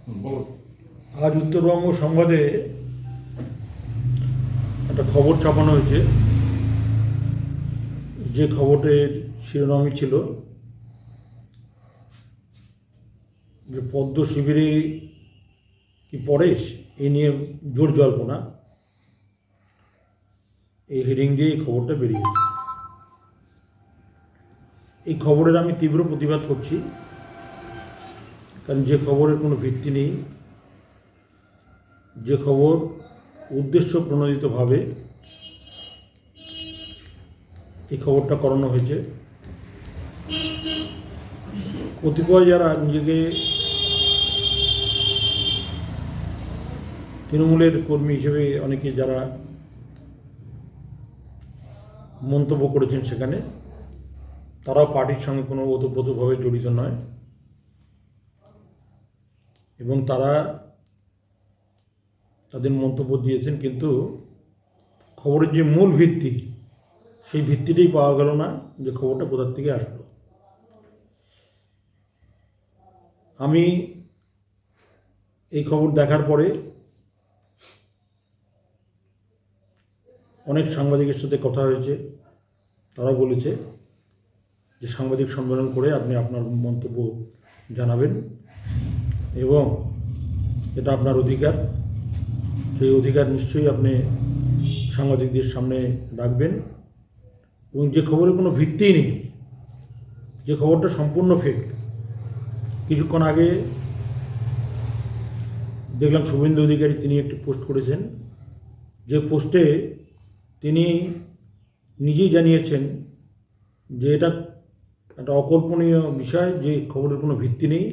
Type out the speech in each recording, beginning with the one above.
আজ উত্তরবঙ্গ সংবাদে একটা খবর ছাপানো হয়েছে, যে খবরের শিরোনামই ছিল যে পদ্ম শিবিরে কি পরেশ, এই নিয়ে জোর জল্পনা। এই হেডিং দিয়ে এই খবরটা বেরিয়েছে। এই খবরের আমি তীব্র প্রতিবাদ করছি, কারণ যে খবরের কোনো ভিত্তি নেই, যে খবর উদ্দেশ্য প্রণোদিতভাবে এই খবরটা করানো হয়েছে। কতিপয় যারা নিজেকে তৃণমূলের কর্মী হিসেবে অনেকে যারা মন্তব্য করেছেন সেখানে, তারাও পার্টির সঙ্গে কোনো ওতপ্রোতভাবে জড়িত নয়, এবং তারা তাদের মন্তব্য দিয়েছেন, কিন্তু খবরের যে মূল ভিত্তি, সেই ভিত্তিটাই পাওয়া গেল না, যে খবরটা কোথার থেকে আসলো। আমি এই খবর দেখার পরে অনেক সাংবাদিকের সাথে কথা হয়েছে, তারা বলেছে যে সাংবাদিক সম্মেলন করে আপনি আপনার মন্তব্য জানাবেন, এবং এটা আপনার অধিকার, সেই অধিকার নিশ্চয়ই আপনি সাংবাদিকদের সামনে রাখবেন। এবং যে খবরের কোনো ভিত্তিই নেই, যে খবরটা সম্পূর্ণ ফেক। কিছুক্ষণ আগে দেখলাম শুভেন্দু অধিকারী তিনি একটি পোস্ট করেছেন, যে পোস্টে তিনি নিজেই জানিয়েছেন যে এটা একটা অকল্পনীয় বিষয়, যে খবরের কোনো ভিত্তি নেই,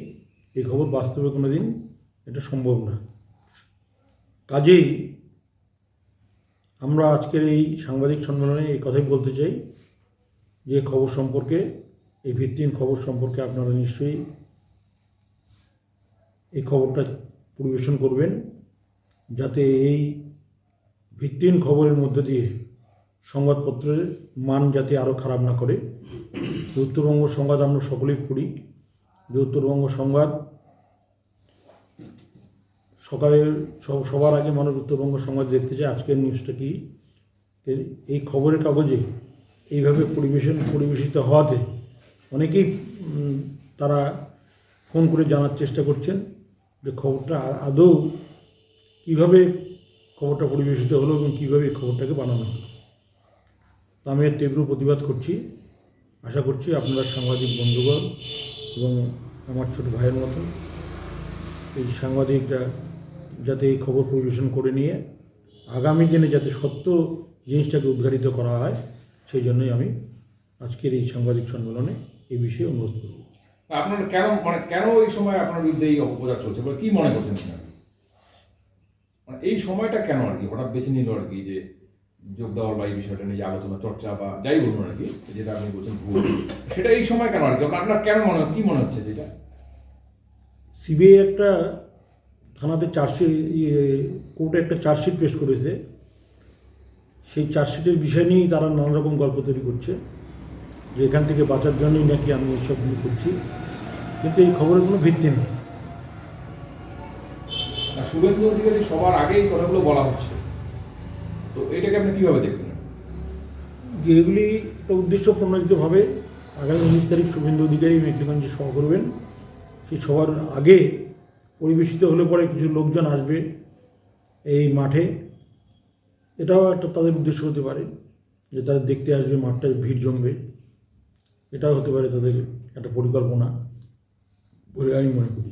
এই খবর বাস্তবে কোনো দিন এটা সম্ভব না। কাজেই আমরা আজকের এই সাংবাদিক সম্মেলনে এই কথাই বলতে চাই যে খবর সম্পর্কে, এই ভিত্তিহীন খবর সম্পর্কে আপনারা নিশ্চয়ই এই খবরটা পরিবেশন করবেন, যাতে এই ভিত্তিহীন খবরের মধ্য দিয়ে সংবাদপত্রের মান যাতে আরও খারাপ না করে। উত্তরবঙ্গ সংবাদ আমরা সকলেই পড়ি, যে উত্তরবঙ্গ সংবাদ সকালে সবার আগে মানুষ উত্তরবঙ্গ সংবাদ দেখতে চায়, আজকের নিউজটা কি। এই খবরের কাগজে এইভাবে পরিবেশিত হওয়াতে অনেকেই তারা ফোন করে জানার চেষ্টা করছেন যে খবরটা আদৌ কীভাবে খবরটা পরিবেশিত হলো এবং কীভাবে এই খবরটাকে বানানো হলো। তা আমি এর তীব্র প্রতিবাদ করছি। আশা করছি আপনারা সাংবাদিক বন্ধুগণ এবং আমার ছোট ভাইয়ের মতন এই সাংবাদিকরা যাতে এই খবর পরিবেশন করে নিয়ে আগামী দিনে যাতে সত্য জিনিসটাকে উদ্ঘাটিত করা হয়, সেই জন্যই আমি আজকের এই সাংবাদিক সম্মেলনে এই বিষয়ে অনুরোধ করব। আপনার কেন এই সময় আপনার বিরুদ্ধে এই অপপ্রচার চলছে বলে কি মনে করছেন? এই সময়টা কেন আর কি হঠাৎ বেছে নিল আর কি, যে যোগ দেওয়ার বা এই বিষয়টা নিয়ে আলোচনা চর্চা বা যাই বলুন আর কি, যেটা আপনি বলছেন ভুল, সেটা এই সময় কেন আর কি আপনার কেন কি মনে হচ্ছে? যেটা সিবিআই একটা থানাতে কোর্টে একটা চার্জশিট পেশ করেছে, সেই চার্জশিটের বিষয় নিয়েই তারা নানা রকম গল্প তৈরি করছে, যে এখান থেকে বাঁচার জন্যই নাকি আমি এইসব করছি, কিন্তু এই খবরের কোনো ভিত্তি নেই। শুভেন্দু অধিকারী সবার আগে এই কথাগুলো বলা হচ্ছে, তো এটাকে আপনি কীভাবে দেখবেন? যে এগুলি একটা উদ্দেশ্য প্রণোদিতভাবে আগামী 19 তারিখ শুভেন্দু অধিকারী মেখলিগঞ্জে সভা করবেন, সেই সবার আগে পরিবেশিত হলে পরে কিছু লোকজন আসবে এই মাঠে, এটাও একটা তাদের উদ্দেশ্য হতে পারে, যে তাদের দেখতে আসবে, মাঠটায় ভিড় জমবে, এটাও হতে পারে তাদের একটা পরিকল্পনা বলে আমি মনে করি।